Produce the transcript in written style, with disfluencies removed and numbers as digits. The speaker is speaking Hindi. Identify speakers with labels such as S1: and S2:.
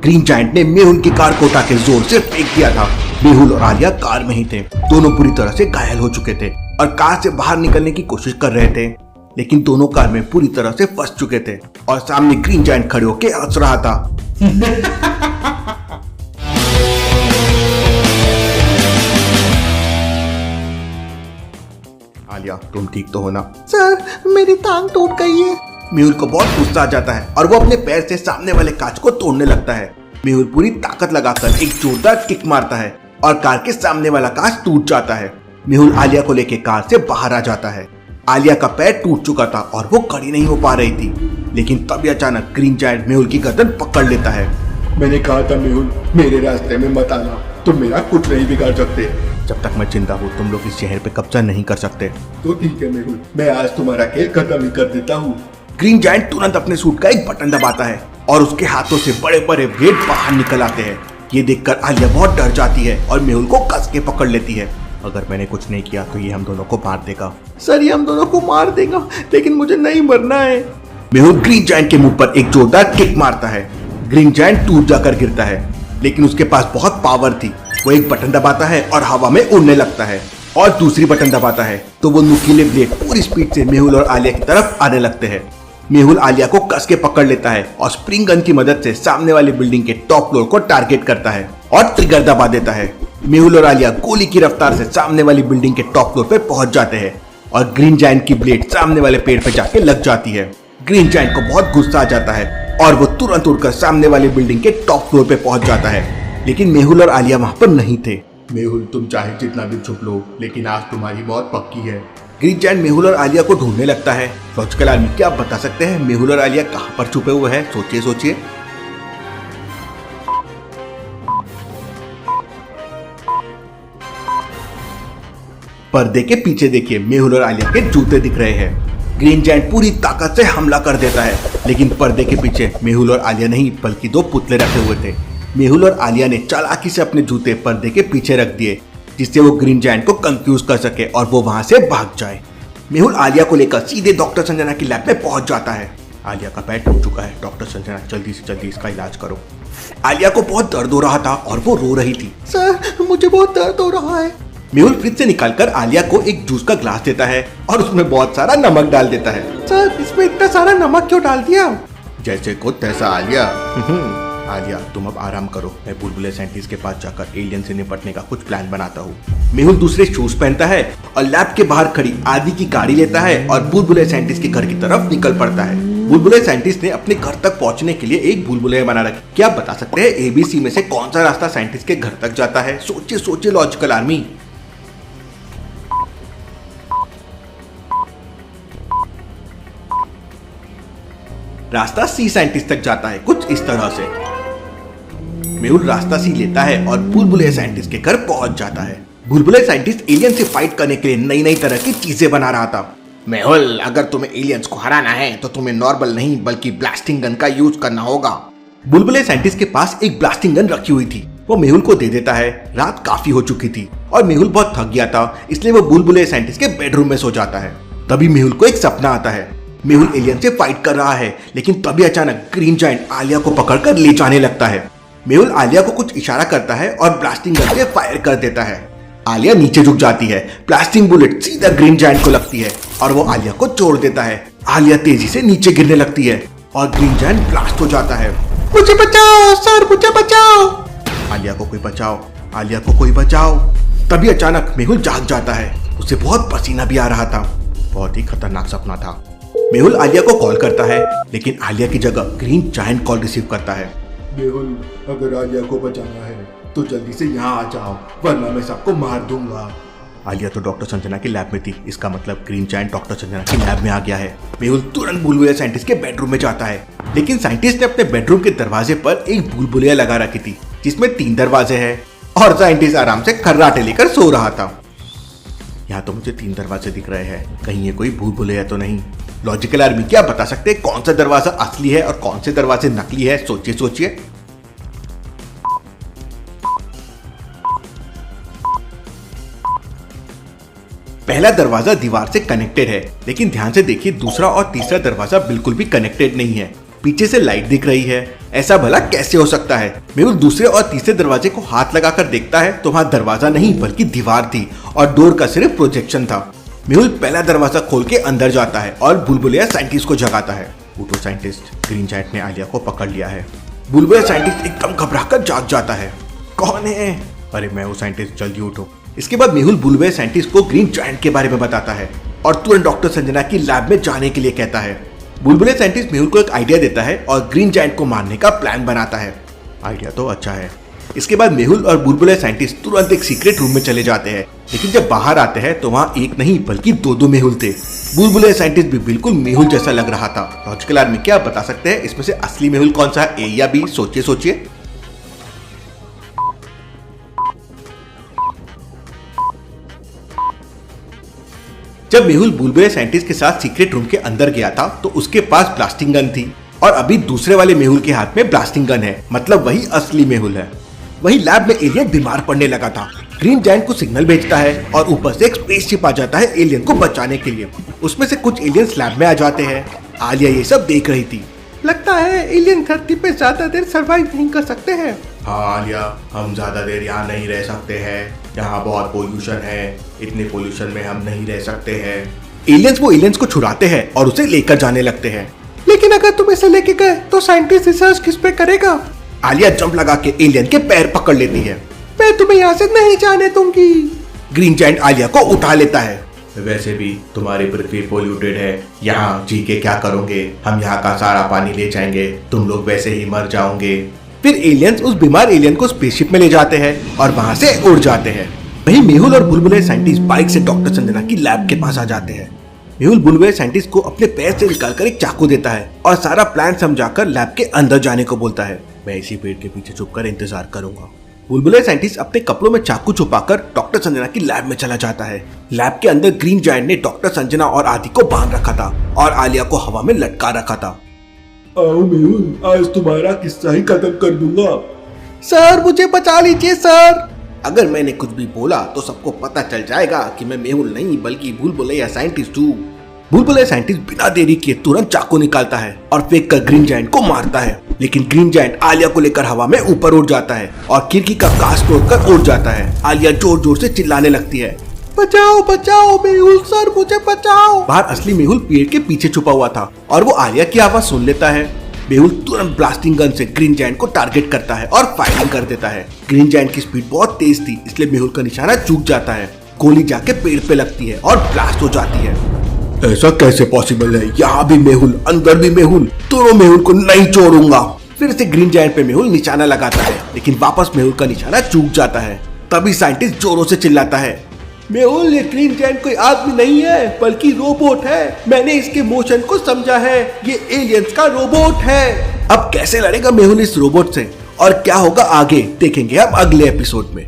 S1: ग्रीन जायंट ने मेहुल की कार को उठा के जोर से फेंक दिया था। मेहुल और आलिया कार में ही थे। दोनों बुरी तरह से घायल हो चुके थे और कार से बाहर निकलने की कोशिश कर रहे थे, लेकिन दोनों कार में पूरी तरह से फंस चुके थे और सामने ग्रीन जायंट खड़े होकर हंस रहा था। आलिया, तुम ठीक तो हो ना?
S2: सर, मेरी टांग टूट गई है।
S1: मेहुल को बहुत गुस्सा आ जाता है और वो अपने पैर से सामने वाले कांच को तोड़ने लगता है। मेहुल पूरी ताकत लगाकर एक जोरदार किक मारता है और कार के सामने वाला कांच टूट जाता है। मेहुल आलिया को लेकर कार से बाहर आ जाता है। आलिया का पैर टूट चुका था और वो खड़ी नहीं हो पा रही थी, लेकिन तभी अचानक ग्रीन जायंट मेहुल की गर्दन पकड़ लेता है।
S3: मैंने कहा था मेहुल, मेरे रास्ते में मत आना, तुम मेरा कुछ नहीं बिगाड़ सकते।
S1: जब तक मैं जिंदा हूँ तुम लोग इस शहर पे कब्जा नहीं कर सकते।
S3: तो ठीक है मेहुल, मैं आज तुम्हारा खेल खत्म ही कर देता हूँ।
S1: ग्रीन जायंट तुरंत अपने सूट का एक बटन दबाता है और उसके हाथों से बड़े बड़े ब्लेड बाहर निकल आते हैं। ये देखकर आलिया बहुत डर जाती है और मेहुल को कस के पकड़ लेती है। अगर मैंने कुछ नहीं किया तो ये हम दोनों को मार देगा।
S2: सर, ये हम दोनों को मार देगा, लेकिन मुझे नहीं मरना है।
S1: मेहुल ग्रीन जायंट के मुंह पर एक जोरदार किक मारता है। ग्रीन जायंट टूट जाकर गिरता है, लेकिन उसके पास बहुत पावर थी। वो एक बटन दबाता है और हवा में उड़ने लगता है और दूसरी बटन दबाता है तो वो नुकीले ब्लेड पूरी स्पीड से मेहुल और आलिया की तरफ आने लगते हैं। मेहुल आलिया को कस के पकड़ लेता है और स्प्रिंग गन की मदद से सामने वाली बिल्डिंग के टॉप फ्लोर को टारगेट करता है और ट्रिगर दबा देता है। मेहुल और आलिया गोली की रफ्तार से सामने वाली बिल्डिंग के टॉप फ्लोर पे पहुंच जाते हैं और ग्रीन जायंट की ब्लेड सामने वाले पेड़ पे जाके लग जाती है। ग्रीन जायंट को बहुत गुस्सा आ जाता है और वो तुरंत उड़कर सामने वाली बिल्डिंग के टॉप फ्लोर पे पहुंच जाता है, लेकिन मेहुल और आलिया वहां पर नहीं थे।
S3: मेहुल, तुम चाहे जितना भी छुप लो, लेकिन आज तुम्हारी मौत पक्की है।
S1: ग्रीन जायंट मेहुल और आलिया को ढूंढने लगता है। लॉजिकल आर्मी, क्या आप बता सकते हैं मेहुल और आलिया कहां पर छुपे हुए हैं? सोचिए सोचिए। पर्दे के पीछे देखिए, मेहुल और आलिया के जूते दिख रहे हैं। ग्रीन जायंट पूरी ताकत से हमला कर देता है, लेकिन पर्दे के पीछे मेहुल और आलिया नहीं बल्कि दो पुतले रखे हुए थे। मेहुल और आलिया ने चालाकी से अपने जूते पर्दे के पीछे रख दिए, जिससे वो ग्रीन जायंट को कंफ्यूज कर सके और वो वहां से भाग जाए। मेहुल आलिया को लेकर सीधे डॉक्टर संजना की लैब में पहुंच जाता है। आलिया का पैर टूट चुका है, डॉक्टर संजना जल्दी से जल्दी इसका इलाज करो। आलिया को बहुत दर्द हो रहा था और वो रो रही थी।
S2: सर, मुझे बहुत दर्द हो रहा है।
S1: मेहुल फ्रिज से निकालकर आलिया को एक जूस का ग्लास देता है और उसमें बहुत सारा नमक डाल देता है।
S2: सर, इसमें इतना सारा नमक क्यों डाल दिया?
S1: जैसे को तैसा आलिया। आलिया, तुम अब आराम करो, मैं बुलबुले साइंटिस्ट के पास जाकर एलियन से निपटने का कुछ प्लान बनाता हूँ। मेहुल दूसरे शूज पहनता है और लैब के बाहर खड़ी आदि की गाड़ी लेता है और बुलबुले साइंटिस्ट के घर की तरफ निकल पड़ता है। बुलबुले साइंटिस्ट ने अपने घर तक पहुंचने के लिए एक बुलबुले बना रखी। क्या आप बता सकते हैं एबीसी में से कौन सा रास्ता साइंटिस्ट के घर तक जाता है? सोचिए सोचिए लॉजिकल आर्मी। रास्ता सी साइंटिस्ट तक जाता है कुछ इस तरह से। मेहुल रास्ता सी लेता है और बुलबुले साइंटिस्ट के घर पहुंच जाता है। बुलबुले साइंटिस्ट एलियन से फाइट करने के लिए नई नई तरह की चीजें बना रहा था। मेहुल, अगर तुम्हें एलियंस को हराना है तो तुम्हें नॉर्मल नहीं बल्कि ब्लास्टिंग गन का यूज करना होगा। बुलबुले साइंटिस्ट के पास एक ब्लास्टिंग गन रखी हुई थी, वो मेहुल को दे देता है। रात काफी हो चुकी थी और मेहुल बहुत थक गया था, इसलिए वो बुलबुले साइंटिस्ट के बेडरूम में सो जाता है। तभी मेहुल को एक सपना आता है। मेहुल एलियन से फाइट कर रहा है, लेकिन तभी अचानक ग्रीन जायंट आलिया को पकड़कर ले जाने लगता है। मेहुल आलिया को कुछ इशारा करता है और ब्लास्टिंग गन से फायर कर देता है। आलिया नीचे झुक जाती है। ब्लास्टिंग बुलेट सीधा ग्रीन जायंट को लगती है और वो आलिया को छोड़ देता है। आलिया तेजी से नीचे गिरने लगती है और ग्रीन जायंट ब्लास्ट हो जाता है।
S2: मुझे बचाओ सर, मुझे बचाओ।
S1: आलिया को कोई बचाओ, आलिया को कोई बचाओ। तभी अचानक मेहुल जाग जाता है। उसे बहुत पसीना भी आ रहा था। बहुत ही खतरनाक सपना था। मेहुल आलिया को कॉल करता है, लेकिन आलिया की जगह ग्रीन जायंट कॉल रिसीव करता है।
S3: मेहुल, अगर आलिया को बचाना है तो जल्दी से यहाँ आ जाओ, वरना मैं सबको मार दूंगा।
S1: आलिया तो डॉक्टर संजना की लैब में थी, इसका मतलब ग्रीन जायंट डॉक्टर संजना की लैब में आ गया है। मेहुल तुरंत बुलबुलिया साइंटिस्ट के बेडरूम में जाता है, लेकिन साइंटिस्ट ने अपने बेडरूम के दरवाजे पर एक बुलबुलिया लगा रखी थी जिसमें 3 दरवाजे हैं और साइंटिस्ट आराम से खर्राटे लेकर सो रहा था। यहाँ तो मुझे 3 दरवाजे दिख रहे हैं, कहीं ये कोई बुलबुलिया तो नहीं? लॉजिकल आर्मी, क्या बता सकते हैं कौन सा दरवाजा असली है और कौन से दरवाजे नकली है? सोचिए सोचिए। पहला दरवाजा दीवार से कनेक्टेड है, लेकिन ध्यान से देखिए दूसरा और तीसरा दरवाजा बिल्कुल भी कनेक्टेड नहीं है। पीछे से लाइट दिख रही है ऐसा भला कैसे हो सकता है? मेहुल दूसरे और तीसरे दरवाजे को हाथ लगाकर देखता है तो वहाँ दरवाजा नहीं बल्कि दीवार थी और डोर का सिर्फ प्रोजेक्शन था। मेहुल पहला दरवाजा खोल के अंदर जाता है और बुलबुलिया साइंटिस्ट को जगाता है। उठो साइंटिस्ट, ग्रीन जायंट ने आलिया को पकड़ लिया है। बुलबुलिया साइंटिस्ट एकदम घबराकर जाग जाता है। कौन है? अरे मैं हूँ साइंटिस्ट, जल्दी उठो। इसके बाद मेहुल बुलबुलिया साइंटिस्ट को ग्रीन जायंट के बारे में बताता है और तुरंत डॉक्टर संजना की लैब में जाने के लिए कहता है। बुलबुलिया साइंटिस्ट मेहुल को एक आइडिया देता है और ग्रीन जायंट को मारने का प्लान बनाता है। आइडिया तो अच्छा है। इसके बाद मेहुल और बुलबुलिया साइंटिस्ट तुरंत एक सीक्रेट रूम में चले जाते हैं, लेकिन जब बाहर आते हैं तो वहाँ एक नहीं बल्कि दो मेहुल थे। बुलबुलिया साइंटिस्ट भी बिल्कुल मेहुल जैसा लग रहा था। लॉजिकल आर्मी, क्या आप बता सकते हैं इसमें से असली मेहुल कौन सा है, ए या बी? सोचिए सोचिए। जब मेहुल बुलबुलिया साइंटिस्ट के साथ सीक्रेट रूम के अंदर गया था तो उसके पास ब्लास्टिंग गन थी और अभी दूसरे वाले मेहुल के हाथ में ब्लास्टिंग गन है, मतलब वही असली मेहुल है। वही लैब में एलियन बीमार पड़ने लगा था। ग्रीन जायंट को सिग्नल भेजता है और ऊपर से एक स्पेसशिप आ जाता है एलियन को बचाने के लिए। उसमें से कुछ एलियंस लैब में आ जाते हैं। आलिया ये सब देख रही थी।
S2: लगता है एलियन धरती पे ज्यादा देर सरवाइव नहीं कर सकते हैं।
S3: हाँ आलिया, हम ज्यादा देर यहाँ नहीं रह सकते हैं। यहाँ बहुत पोल्यूशन है, इतने पोल्यूशन में हम नहीं रह सकते हैं।
S1: एलियंस वो एलियंस को छुड़ाते हैं और उसे लेकर जाने लगते हैं।
S2: लेकिन अगर तुम इसे लेके गए तो साइंटिस्ट रिसर्च किस पे करेगा?
S1: आलिया जंप लगा के एलियन के पैर पकड़ लेती है।
S2: मैं तुम्हें यहाँ से नहीं जाने दूंगी।
S1: ग्रीन जायंट आलिया को उठा लेता है।
S3: वैसे भी तुम्हारी पृथ्वी पोल्यूटेड है, यहाँ जी के क्या करोगे? हम यहाँ का सारा पानी ले जाएंगे, तुम लोग वैसे ही मर जाओगे।
S1: फिर एलियंस उस बीमार एलियन को स्पेसशिप में ले जाते हैं और वहां से उड़ जाते हैं। वहीं मेहुल और बुलबुलिया साइंटिस्ट बाइक से डॉक्टर संजना की लैब के पास आ जाते हैं। मेहुल बुलबुलिया साइंटिस्ट को अपने पैर से निकालकर एक चाकू देता है और सारा प्लान समझाकर लैब के अंदर जाने को बोलता है। मैं इसी पेड़ के पीछे छुपकर इंतजार करूंगा। बुलबुलिया साइंटिस्ट अपने कपड़ों में चाकू छुपाकर डॉक्टर संजना की लैब में चला जाता है। लैब के अंदर ग्रीन जायंट ने डॉक्टर संजना और आदि को बांध रखा था और आलिया को हवा में लटका रखा था।
S3: आओ मेहुल, आज तुम्हारा किस्सा ही खत्म कर दूंगा।
S2: सर मुझे बचा लीजिए सर।
S1: अगर मैंने कुछ भी बोला तो सबको पता चल जाएगा कि मैं मेहुल नहीं बल्कि बुलबुलिया साइंटिस्ट हूँ। बुलबुलिया साइंटिस्ट बिना देरी किए तुरंत चाकू निकालता है और फेंक कर ग्रीन जायंट को मारता है, लेकिन ग्रीन जायंट आलिया को लेकर हवा में ऊपर उड़ जाता है और खिड़की का कांच तोड़कर उड़ जाता है। आलिया जोर जोर से चिल्लाने लगती है,
S2: बचाओ बचाओ मेहुल सर, मुझे बचाओ।
S1: बाहर असली मेहुल पेड़ के पीछे छुपा हुआ था और वो आलिया की आवाज सुन लेता है। मेहुल तुरंत ब्लास्टिंग गन से ग्रीन जायंट को टारगेट करता है और फायरिंग कर देता है। ग्रीन जायंट की स्पीड बहुत तेज थी, इसलिए मेहुल का निशाना चूक जाता है। गोली जाके पेड़ पे लगती है और ब्लास्ट हो जाती है।
S3: ऐसा कैसे पॉसिबल है?
S1: यहाँ भी मेहुल, अंदर भी मेहुल, दोनों मेहुल को नहीं छोड़ूंगा। फिर से ग्रीन जायंट पे मेहुल निशाना लगाता है, लेकिन वापस मेहुल का निशाना चूक जाता है। तभी साइंटिस्ट जोरों से चिल्लाता है,
S2: मेहुल ये ग्रीन जायंट कोई आदमी नहीं है बल्कि रोबोट है। मैंने इसके मोशन को समझा है, ये एलियंस का रोबोट है।
S1: अब कैसे लड़ेगा मेहुल इस रोबोट से और क्या होगा आगे देखेंगे हम अगले एपिसोड में।